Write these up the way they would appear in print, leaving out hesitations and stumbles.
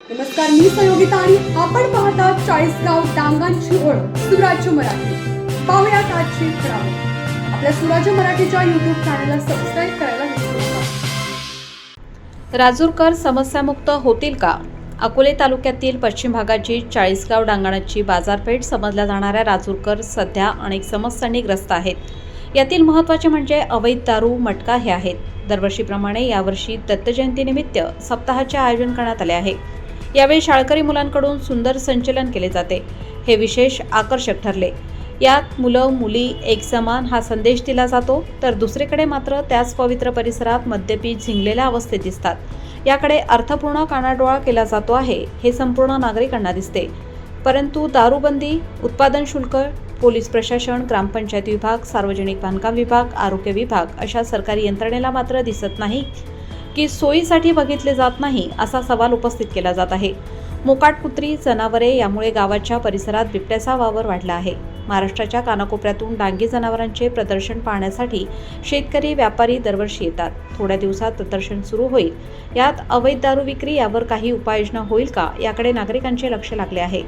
नमस्कार, मी संयोगिता आणि आपण पाहता चाळीसगाव डांगांची ओळख सुराज्य मराठी। पाहुयात आजची खबरं। आपल्या सुराज्य मराठीच्या YouTube चॅनलला सबस्क्राइब करायला विसरू नका। राजूरकर समस्यामुक्त होतील का? अकोले तालुक्यातील पश्चिम भागाची चाळीसगाव डांगणाची बाजारपेठ समजल्या जाणाऱ्या राजूरकर सध्या अनेक समस्यांनी ग्रस्त आहेत। यातील महत्त्वाचे म्हणजे अवैध दारू, मटका हे आहेत। दरवर्षीप्रमाणे यावर्षी दत्त जयंतीनिमित्त सप्ताहाचे आयोजन करण्यात आले आहे। यावेळी शाळकरी मुलांकडून सुंदर संचलन केले जाते, हे विशेष आकर्षक ठरले। यात मुलं मुली एक समान हा संदेश दिला जातो, तर दुसरीकडे मात्र त्याच पवित्र परिसरात मद्यपी झिंगलेल्या अवस्थेत दिसतात। याकडे अर्थपूर्ण कानाडोळा केला जातो आहे, हे संपूर्ण नागरिकांना दिसते। परंतु दारूबंदी, उत्पादन शुल्क, पोलीस प्रशासन, ग्रामपंचायत विभाग, सार्वजनिक बांधकाम विभाग, आरोग्य विभाग अशा सरकारी यंत्रणेला मात्र दिसत नाही की सोयीसाठी बघितले जात नाही, असा सवाल उपस्थित केला जात आहे। मोकाट कुत्री, जनावरे यामुळे गावाच्या परिसरात बिबट्याचा वावर वाढला आहे। महाराष्ट्राच्या कानाकोपऱ्यातून डांगी जनावरांचे प्रदर्शन पाहण्यासाठी शेतकरी, व्यापारी दरवर्षी येतात। थोड्या दिवसात प्रदर्शन सुरू होईल। यात अवैध दारू विक्री यावर काही उपाययोजना होईल का, याकडे नागरिकांचे लक्ष लागले आहे।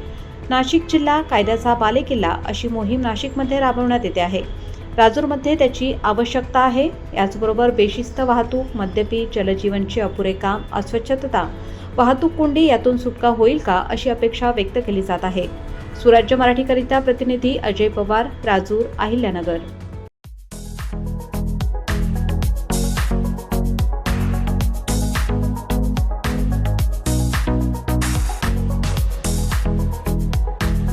नाशिक जिल्हा कायद्याचा बालेकिल्ला अशी मोहीम नाशिकमध्ये राबवण्यात येते आहे। राजूरमध्ये त्याची आवश्यकता आहे। याचबरोबर बेशिस्त वाहतूक, मद्यपी, जलजीवनचे अपुरे काम, अस्वच्छता, वाहतूक कोंडी यातून सुटका होईल का, अशी अपेक्षा व्यक्त केली जात आहे। सुराज्य मराठीकरिता प्रतिनिधी अजय पवार, राजूर, अहिल्यानगर।